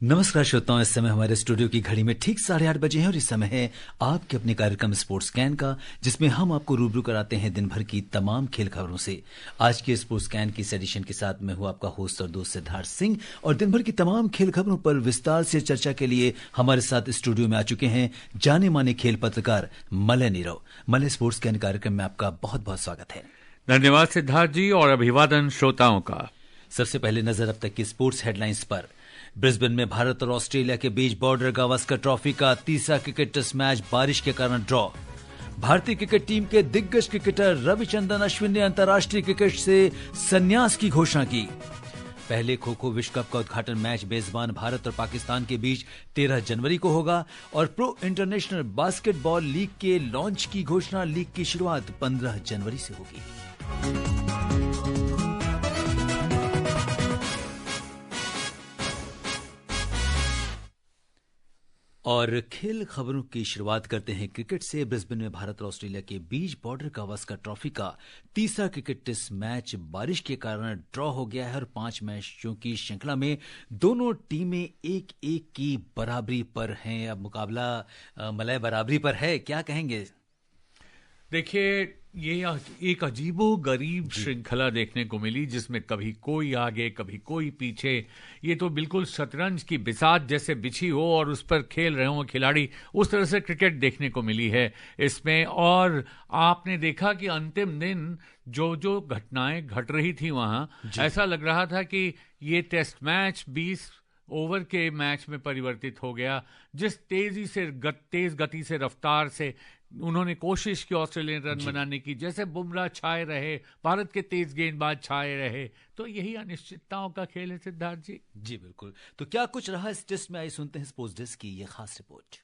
नमस्कार श्रोताओं, इस समय हमारे स्टूडियो की घड़ी में ठीक 8:30 बजे हैं और इस समय है आपके अपने कार्यक्रम स्पोर्ट्स कैन का, जिसमें हम आपको रूबरू कराते हैं दिन भर की तमाम खेल खबरों से। आज के स्पोर्ट्स कैन की इस एडिशन के साथ मैं हूं आपका होस्ट और दोस्त सिद्धार्थ सिंह, और दिन भर की तमाम खेल खबरों पर विस्तार से चर्चा के लिए हमारे साथ स्टूडियो में आ चुके हैं जाने माने खेल पत्रकार Malay Nirav. Malay, sports can कार्यक्रम में आपका बहुत बहुत स्वागत है। धन्यवाद सिद्धार्थ जी, और अभिवादन श्रोताओं का। सबसे पहले नजर अब तक की स्पोर्ट्स हेडलाइंस पर। ब्रिस्बेन में भारत और ऑस्ट्रेलिया के बीच बॉर्डर गावस्कर ट्रॉफी का तीसरा क्रिकेट टेस्ट मैच बारिश के कारण ड्रॉ। भारतीय क्रिकेट टीम के दिग्गज क्रिकेटर रविचंद्रन अश्विन ने अंतर्राष्ट्रीय क्रिकेट से संन्यास की घोषणा की। पहले खो खो विश्व कप का उद्घाटन मैच मेजबान भारत और पाकिस्तान के बीच 13 जनवरी को होगा और प्रो इंटरनेशनल बास्केटबॉल लीग के लॉन्च की घोषणा। लीग की शुरुआत 15 जनवरी से होगी। और खेल खबरों की शुरुआत करते हैं क्रिकेट से। ब्रिस्बेन में भारत और ऑस्ट्रेलिया के बीच बॉर्डर गावस्कर ट्रॉफी का तीसरा क्रिकेट टेस्ट मैच बारिश के कारण ड्रॉ हो गया है और 5 मैचों की श्रृंखला में दोनों टीमें 1-1 की बराबरी पर हैं। अब मुकाबला मलय बराबरी पर है, क्या कहेंगे? देखिए, ये एक अजीबो गरीब श्रृंखला देखने को मिली, जिसमें कभी कोई आगे कभी कोई पीछे। ये तो बिल्कुल शतरंज की बिसात जैसे बिछी हो और उस पर खेल रहे हों खिलाड़ी, उस तरह से क्रिकेट देखने को मिली है इसमें। और आपने देखा कि अंतिम दिन जो जो घटनाएं घट रही थी वहां, ऐसा लग रहा था कि ये टेस्ट मैच 20 ओवर के मैच में परिवर्तित हो गया। जिस तेजी से तेज गति से रफ्तार से उन्होंने कोशिश की ऑस्ट्रेलियन रन बनाने की, जैसे बुमराह छाए रहे, भारत के तेज गेंदबाज छाए रहे, तो यही अनिश्चितताओं का खेल है सिद्धार्थ जी। जी बिल्कुल। तो क्या कुछ रहा इस टेस्ट में, आइए सुनते हैं स्पोर्ट्स डेस्क की ये खास रिपोर्ट।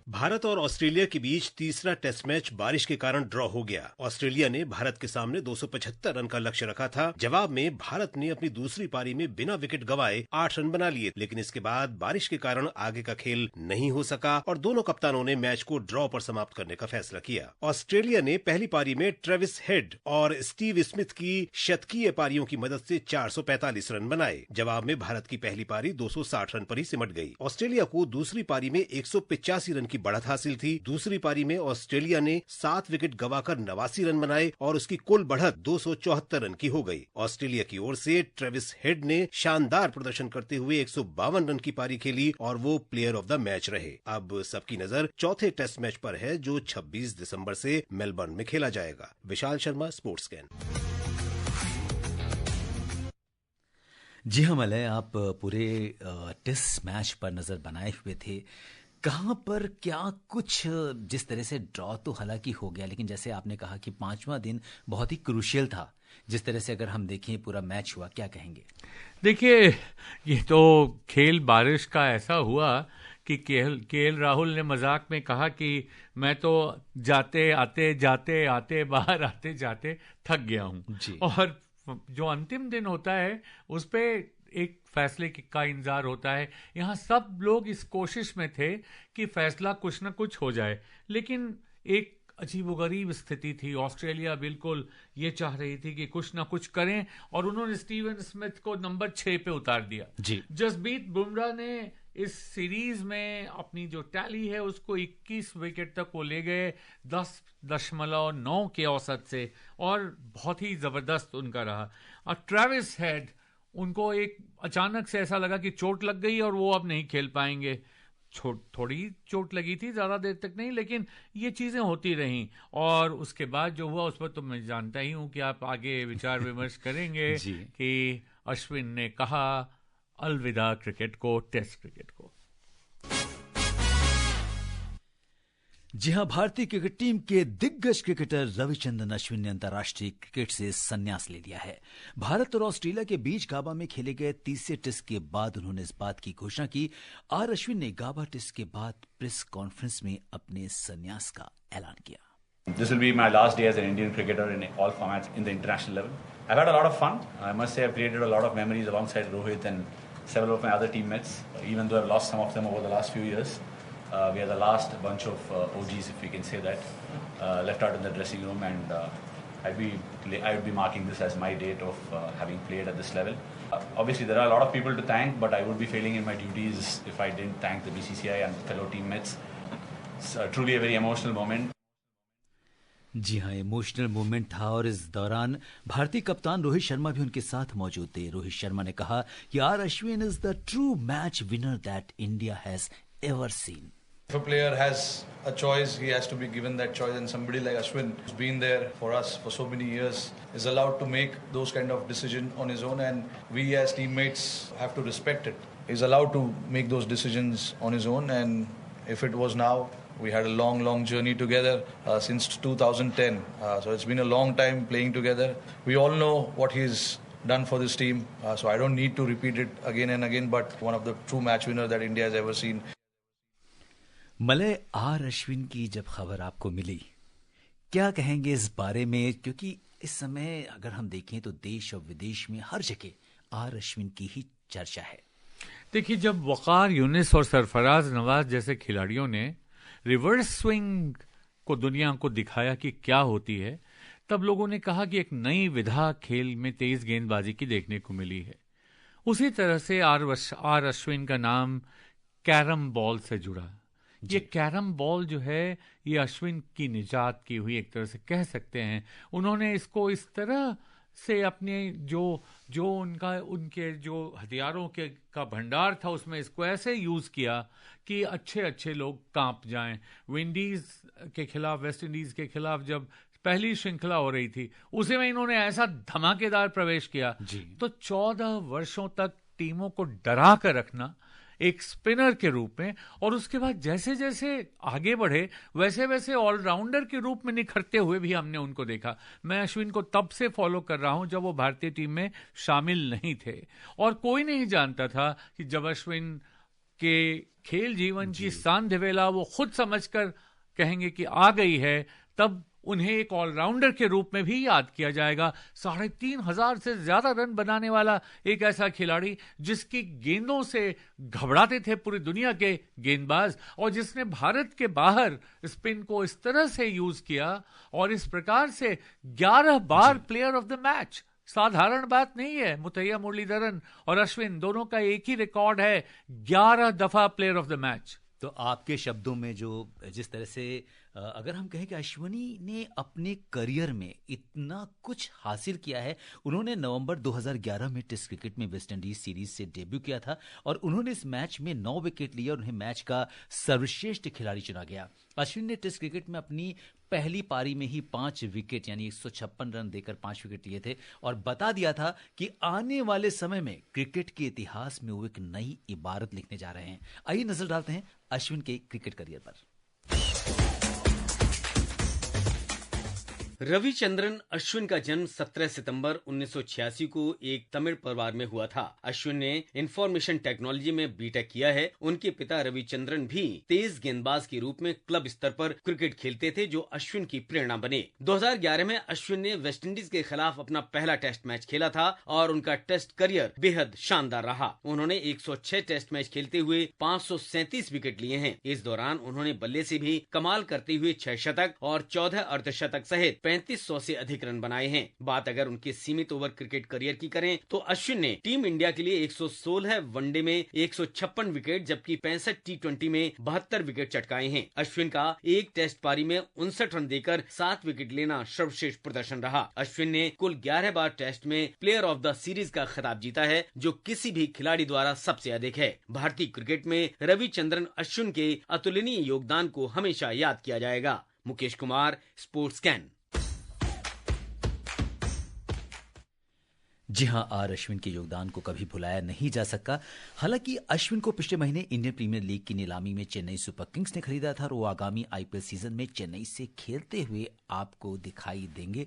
भारत और ऑस्ट्रेलिया के बीच तीसरा टेस्ट मैच बारिश के कारण ड्रॉ हो गया। ऑस्ट्रेलिया ने भारत के सामने 275 रन का लक्ष्य रखा था। जवाब में भारत ने अपनी दूसरी पारी में बिना विकेट गंवाए 8 रन बना लिए, लेकिन इसके बाद बारिश के कारण आगे का खेल नहीं हो सका और दोनों कप्तानों ने मैच को ड्रॉ पर समाप्त करने का फैसला किया। ऑस्ट्रेलिया ने पहली पारी में ट्रेविस हेड और स्टीव स्मिथ की शतकीय पारियों की मदद से 445 रन बनाए। जवाब में भारत की पहली पारी 260 रन पर ही सिमट गई। ऑस्ट्रेलिया को दूसरी पारी में 185 रन की बढ़त हासिल थी। दूसरी पारी में ऑस्ट्रेलिया ने 7 विकेट गंवाकर 89 रन बनाए और उसकी कुल बढ़त 274 रन की हो गई। ऑस्ट्रेलिया की ओर से ट्रेविस हेड ने शानदार प्रदर्शन करते हुए 152 रन की पारी खेली और वो प्लेयर ऑफ द मैच रहे। अब सबकी नजर चौथे टेस्ट मैच पर है, जो 26 दिसंबर से मेलबर्न में खेला जाएगा। Vishal Sharma, sports can. जी हाँ मलय, आप पूरे टेस्ट मैच पर नजर बनाए हुए थे। कहां पर क्या कुछ, जिस तरह से ड्रॉ तो हालांकि हो गया, लेकिन जैसे आपने कहा कि 5वां दिन बहुत ही क्रूशियल था, जिस तरह से अगर हम देखें पूरा मैच हुआ, क्या कहेंगे? देखिए, ये तो खेल बारिश का ऐसा हुआ कि केएल राहुल ने मजाक में कहा कि मैं तो जाते आते बाहर आते जाते थक गया हूं। और जो अंतिम दिन होता है उस पे एक फैसले का इंतजार होता है। यहाँ सब लोग इस कोशिश में थे कि फैसला कुछ न कुछ हो जाए, लेकिन एक अजीबोगरीब स्थिति थी। ऑस्ट्रेलिया बिल्कुल ये चाह रही थी कि कुछ ना कुछ करें और उन्होंने स्टीवन स्मिथ को नंबर 6 पे उतार दिया। जसप्रीत बुमराह ने इस सीरीज में अपनी जो टैली है उसको 21 विकेट तक वो ले गए 10.9 के औसत से, और बहुत ही जबरदस्त उनका रहा। और ट्रेविस हेड, उनको एक अचानक से ऐसा लगा कि चोट लग गई और वो अब नहीं खेल पाएंगे। थोड़ी चोट लगी थी, ज्यादा देर तक नहीं, लेकिन ये चीजें होती रहीं। और उसके बाद जो हुआ उस पर तो मैं जानता ही हूं कि आप आगे विचार विमर्श करेंगे कि अश्विन ने कहा अलविदा क्रिकेट को, टेस्ट क्रिकेट को। जी हां, भारतीय क्रिकेट टीम के दिग्गज क्रिकेटर रविचंद्रन अश्विन ने अंतर्राष्ट्रीय क्रिकेट से संन्यास ले लिया है। भारत और ऑस्ट्रेलिया के बीच गाबा में खेले गए तीसरे टेस्ट के बाद उन्होंने इस बात की घोषणा की। आर अश्विन ने गाबा टेस्ट के बाद प्रेस कॉन्फ्रेंस में अपने संन्यास का ऐलान किया। This will be my last day as an Indian cricketer in all formats in the international level. I've had a lot of fun. I must say I've created a lot of memories alongside Rohit and several of my other teammates, even though I've lost some of them over the last few years. We are the last bunch of OGs, if we can say that, left out in the dressing room, and I would be marking this as my date of having played at this level. Obviously, there are a lot of people to thank, but I would be failing in my duties if I didn't thank the BCCI and fellow teammates. It's truly a very emotional moment. जी हाँ, emotional moment था और इस दौरान भारतीय कप्तान रोहित शर्मा भी उनके साथ मौजूद थे। रोहित शर्मा ने कहा कि R Ashwin is the true match winner that India has ever seen. If a player has a choice, he has to be given that choice, and somebody like Ashwin, who's been there for us for so many years, is allowed to make those kind of decisions on his own, and we as teammates have to respect it. He's allowed to make those decisions on his own, and if it was now, we had a long journey together since 2010. So it's been a long time playing together. We all know what he's done for this team, so I don't need to repeat it again and again, but one of the true match winners that India has ever seen. Malay, R Ashwin की जब खबर आपको मिली, क्या कहेंगे इस बारे में? क्योंकि इस समय अगर हम देखें तो देश और विदेश में हर जगह आर अश्विन की ही चर्चा है। देखिए, जब वकार यूनिस और सरफराज नवाज जैसे खिलाड़ियों ने रिवर्स स्विंग को दुनिया को दिखाया कि क्या होती है, तब लोगों ने कहा कि एक नई विधा खेल में तेज गेंदबाजी की देखने को मिली है। उसी तरह से आर अश्विन का नाम कैरम बॉल से जुड़ा। ये कैरम बॉल जो है, ये अश्विन की निजात की हुई एक तरह से कह सकते हैं। उन्होंने इसको इस तरह से अपने जो उनके जो हथियारों का भंडार था, उसमें इसको ऐसे यूज किया कि अच्छे लोग कांप जाएं। विंडीज के खिलाफ, वेस्ट इंडीज के खिलाफ जब पहली श्रृंखला हो रही थी, उसी में इन्होंने ऐसा धमाकेदार प्रवेश किया। तो 14 वर्षों तक टीमों को डरा कर रखना एक स्पिनर के रूप में, और उसके बाद जैसे जैसे आगे बढ़े वैसे वैसे ऑलराउंडर के रूप में निखरते हुए भी हमने उनको देखा। मैं अश्विन को तब से फॉलो कर रहा हूं जब वो भारतीय टीम में शामिल नहीं थे, और कोई नहीं जानता था कि जब अश्विन के खेल जीवन की सांध्य वेला वो खुद समझकर कहेंगे कि आ गई है, तब उन्हें एक ऑलराउंडर के रूप में भी याद किया जाएगा। 3,500 से ज्यादा रन बनाने वाला एक ऐसा खिलाड़ी जिसकी गेंदों से घबराते थे पूरी दुनिया के गेंदबाज, और जिसने भारत के बाहर स्पिन को इस तरह से यूज किया और इस प्रकार से 11 बार प्लेयर ऑफ द मैच। साधारण बात नहीं है। मुथैया मुरलीधरन और अश्विन दोनों का एक ही रिकॉर्ड है, 11 दफा प्लेयर ऑफ द मैच। तो आपके शब्दों में जिस तरह से अगर हम कहें कि अश्विनी ने अपने करियर में इतना कुछ हासिल किया है, उन्होंने नवंबर 2011 में टेस्ट क्रिकेट में वेस्ट इंडीज सीरीज से डेब्यू किया था और उन्होंने इस मैच में 9 विकेट लिए और उन्हें मैच का सर्वश्रेष्ठ खिलाड़ी चुना गया। अश्विन ने टेस्ट क्रिकेट में अपनी पहली पारी में ही 5 विकेट यानी 156 रन देकर 5 विकेट लिए थे और बता दिया था कि आने वाले समय में क्रिकेट के इतिहास में वो एक नई इबारत लिखने जा रहे हैं। आइए नजर डालते हैं अश्विन के क्रिकेट करियर पर। रविचंद्रन अश्विन का जन्म 17 सितंबर 1986 को एक तमिल परिवार में हुआ था। अश्विन ने इंफॉर्मेशन टेक्नोलॉजी में बीटेक किया है। उनके पिता रविचंद्रन भी तेज गेंदबाज के रूप में क्लब स्तर पर क्रिकेट खेलते थे, जो अश्विन की प्रेरणा बने। 2011 में अश्विन ने वेस्टइंडीज के खिलाफ अपना पहला टेस्ट मैच खेला था और उनका टेस्ट करियर बेहद शानदार रहा। उन्होंने 106 टेस्ट मैच खेलते हुए 537 विकेट लिए हैं। इस दौरान उन्होंने बल्ले से भी कमाल करते हुए 6 शतक और 14 अर्धशतक सहित 3500 से अधिक रन बनाए हैं। बात अगर उनके सीमित ओवर क्रिकेट करियर की करें तो अश्विन ने टीम इंडिया के लिए 116 वनडे में 156 विकेट जबकि 65 टी20 में 72 विकेट चटकाए हैं। अश्विन का एक टेस्ट पारी में 59 रन देकर 7 विकेट लेना सर्वश्रेष्ठ प्रदर्शन रहा। अश्विन ने कुल 11 बार टेस्ट में प्लेयर ऑफ द सीरीज का खिताब जीता है, जो किसी भी खिलाड़ी द्वारा सबसे अधिक है। भारतीय क्रिकेट में रविचंद्रन अश्विन के अतुलनीय योगदान को हमेशा याद किया जाएगा। Mukesh Kumar, sports scan. जी हां, आर अश्विन के योगदान को कभी भुलाया नहीं जा सकता। हालांकि अश्विन को पिछले महीने इंडियन प्रीमियर लीग की नीलामी में चेन्नई सुपर किंग्स ने खरीदा था और वो आगामी आईपीएल सीजन में चेन्नई से खेलते हुए आपको दिखाई देंगे।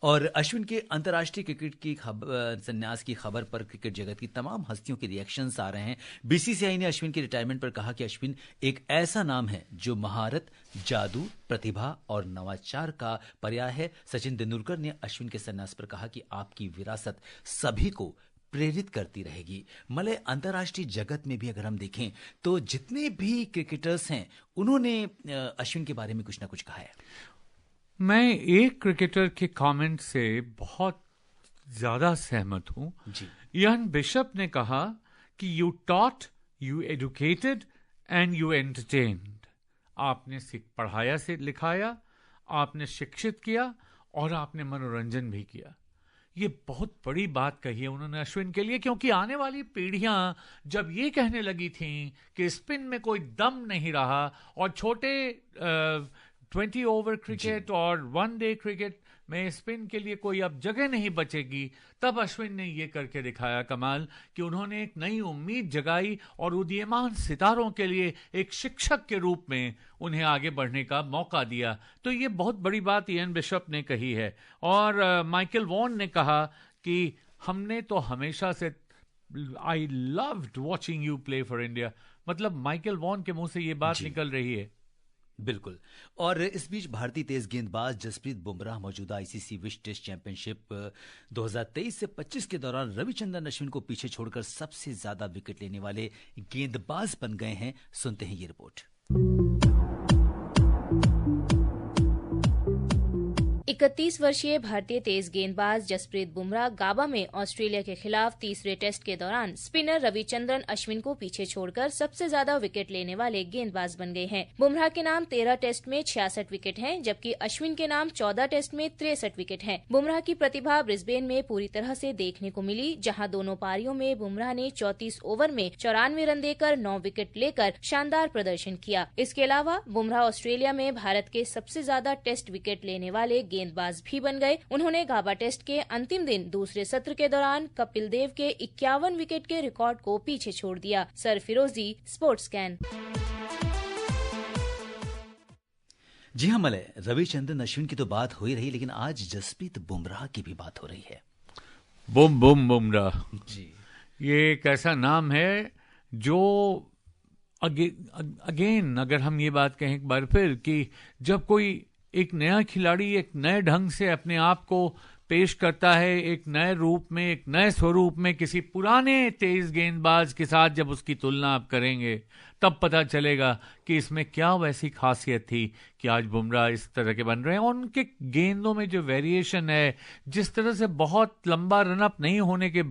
और अश्विन के अंतर्राष्ट्रीय क्रिकेट की संन्यास की खबर पर क्रिकेट जगत की तमाम हस्तियों के रिएक्शंस आ रहे हैं। बीसीसीआई ने अश्विन के रिटायरमेंट पर कहा कि अश्विन एक ऐसा नाम है जो महारत, जादू, प्रतिभा और नवाचार का पर्याय है। सचिन तेंदुलकर ने अश्विन के संन्यास पर कहा कि आपकी विरासत सभी को प्रेरित करती रहेगी। मलय, अंतर्राष्ट्रीय जगत में भी अगर हम देखें तो जितने भी क्रिकेटर्स हैं उन्होंने अश्विन के बारे में कुछ ना कुछ कहा है। मैं एक क्रिकेटर के कमेंट से बहुत ज्यादा सहमत हूं। इयान बिशप ने कहा कि you taught, you educated and you entertained. आपने पढ़ाया से लिखाया, आपने शिक्षित किया और आपने मनोरंजन भी किया। ये बहुत बड़ी बात कही है उन्होंने अश्विन के लिए, क्योंकि आने वाली पीढ़ियां जब ये कहने लगी थीं कि स्पिन में कोई दम नहीं रहा और छोटे 20 ओवर क्रिकेट और 1 डे क्रिकेट में स्पिन के लिए कोई अब जगह नहीं बचेगी, तब अश्विन ने ये करके दिखाया कमाल कि उन्होंने एक नई उम्मीद जगाई और उदीयमान सितारों के लिए एक शिक्षक के रूप में उन्हें आगे बढ़ने का मौका दिया। तो ये बहुत बड़ी बात इयान बिशप ने कही है। और माइकल वॉन ने कहा कि हमने तो हमेशा से I loved watching you play for India. मतलब माइकल वॉन के मुंह से ये बात निकल रही है। बिल्कुल। और इस बीच भारतीय तेज गेंदबाज जसप्रीत बुमराह मौजूदा आईसीसी विश्व टेस्ट चैंपियनशिप 2023 से 25 के दौरान रविचंद्रन अश्विन को पीछे छोड़कर सबसे ज्यादा विकेट लेने वाले गेंदबाज बन गए हैं। सुनते हैं ये रिपोर्ट। 31 वर्षीय भारतीय तेज गेंदबाज जसप्रीत बुमराह गाबा में ऑस्ट्रेलिया के खिलाफ तीसरे टेस्ट के दौरान स्पिनर रविचंद्रन अश्विन को पीछे छोड़कर सबसे ज्यादा विकेट लेने वाले गेंदबाज बन गए हैं। बुमराह के नाम 13 टेस्ट में 66 विकेट हैं, जबकि अश्विन के नाम 14 टेस्ट में 63 विकेट हैं। बुमराह की प्रतिभा ब्रिस्बेन में पूरी तरह से देखने को मिली, जहां दोनों पारियों में बुमराह ने 34 ओवर में 94 रन देकर 9 विकेट लेकर शानदार प्रदर्शन किया। इसके अलावा बुमराह ऑस्ट्रेलिया में भारत के सबसे ज्यादा टेस्ट विकेट लेने वाले गेंदबाज भी बन गए। उन्होंने गाबा टेस्ट के अंतिम दिन दूसरे सत्र के दौरान कपिल देव के 51 विकेट के रिकॉर्ड को पीछे छोड़ दिया। सरफिरोजी, स्पोर्ट्स स्कैन। जी हाँ मलय, रविचंद्रन अश्विन की तो बात हो ही रही, लेकिन आज जसप्रीत बुमराह की भी बात हो रही है। बुम बुम बुमराह जी, ये एक ऐसा नाम है जो अगेन अगर हम ये बात कहें एक बार फिर कि जब कोई एक नया खिलाड़ी एक नए ढंग से अपने आप को पेश करता है, एक नए रूप में, एक नए स्वरूप में किसी पुराने तेज गेंदबाज के साथ जब उसकी तुलना आप करेंगे, तब पता चलेगा कि इसमें क्या वैसी खासियत थी कि आज बुमराह इस तरह के बन रहे हैं। और उनके गेंदों में जो वेरिएशन है, जिस तरह से बहुत लंबा रनअप नहीं होने के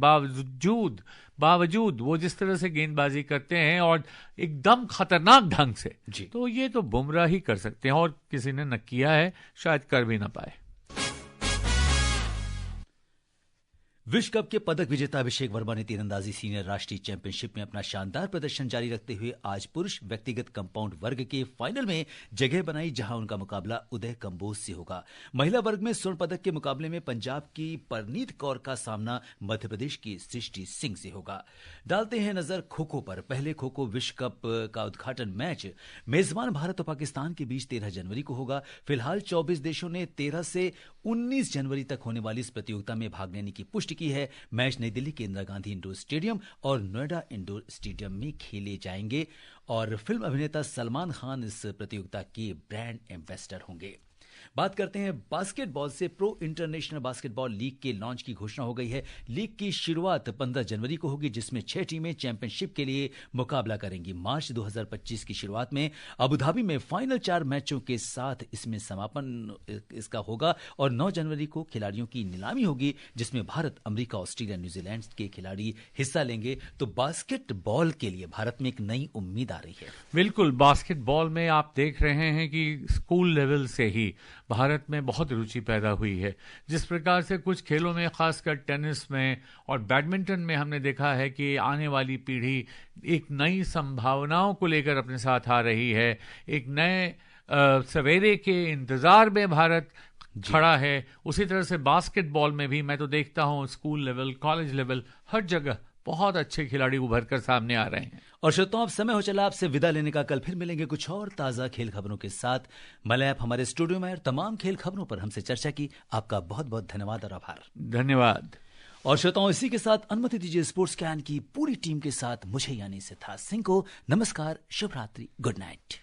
बावजूद वो जिस तरह से गेंदबाजी करते हैं और एकदम खतरनाक ढंग से, तो ये तो बुमराह ही कर सकते हैं और किसी ने न किया है, शायद कर भी ना पाए। विश्व कप के पदक विजेता अभिषेक वर्मा ने तीरंदाजी सीनियर राष्ट्रीय चैंपियनशिप में अपना शानदार प्रदर्शन जारी रखते हुए आज पुरुष व्यक्तिगत कंपाउंड वर्ग के फाइनल में जगह बनाई, जहां उनका मुकाबला उदय कंबोज से होगा। महिला वर्ग में स्वर्ण पदक के मुकाबले में पंजाब की परनीत कौर का सामना मध्य प्रदेश की सृष्टि सिंह से होगा। डालते हैं नजर खो खो पर। पहले खो खो विश्व कप का उद्घाटन मैच मेजबान भारत और पाकिस्तान के बीच 13 जनवरी को होगा। फिलहाल 24 देशों ने 13 से 19 जनवरी तक होने वाली इस प्रतियोगिता में भाग लेने की पुष्टि की है। मैच नई दिल्ली के इंदिरा गांधी इंडोर स्टेडियम और नोएडा इंडोर स्टेडियम में खेले जाएंगे और फिल्म अभिनेता सलमान खान इस प्रतियोगिता के ब्रांड एम्बेसडर होंगे। बात करते हैं बास्केटबॉल से। प्रो इंटरनेशनल बास्केटबॉल लीग के लॉन्च की घोषणा हो गई है। लीग की शुरुआत 15 जनवरी को होगी, जिसमें 6 टीमें चैंपियनशिप के लिए मुकाबला करेंगी। मार्च 2025 की शुरुआत में अबुधाबी में फाइनल 4 मैचों के साथ इसमें समापन इसका होगा और 9 जनवरी को खिलाड़ियों की नीलामी होगी, जिसमें भारत, अमेरिका, ऑस्ट्रेलिया, न्यूजीलैंड के खिलाड़ी हिस्सा लेंगे। तो बास्केटबॉल के लिए भारत में एक नई उम्मीद आ रही है। बिल्कुल, बास्केटबॉल में आप देख रहे हैं कि स्कूल लेवल से ही भारत में बहुत रुचि पैदा हुई है। जिस प्रकार से कुछ खेलों में, खासकर टेनिस में और बैडमिंटन में, हमने देखा है कि आने वाली पीढ़ी एक नई संभावनाओं को लेकर अपने साथ आ रही है। एक नए सवेरे के इंतजार में भारत खड़ा है। उसी तरह से बास्केटबॉल में भी मैं तो देखता हूँ स्कूल लेवल, कॉलेज लेवल, हर जगह बहुत अच्छे खिलाड़ी उभर कर सामने आ रहे हैं। और श्रोताओं, अब समय हो चला आपसे विदा लेने का। कल फिर मिलेंगे कुछ और ताजा खेल खबरों के साथ। मलय आप हमारे स्टूडियो में तमाम खेल खबरों पर हमसे चर्चा की, आपका बहुत बहुत धन्यवाद और आभार। धन्यवाद। और श्रोताओं, इसी के साथ अनुमति दीजिए स्पोर्ट्स कैन की पूरी टीम के साथ मुझे यानी सिद्धार्थ सिंह को नमस्कार, शुभ रात्रि, गुड नाइट।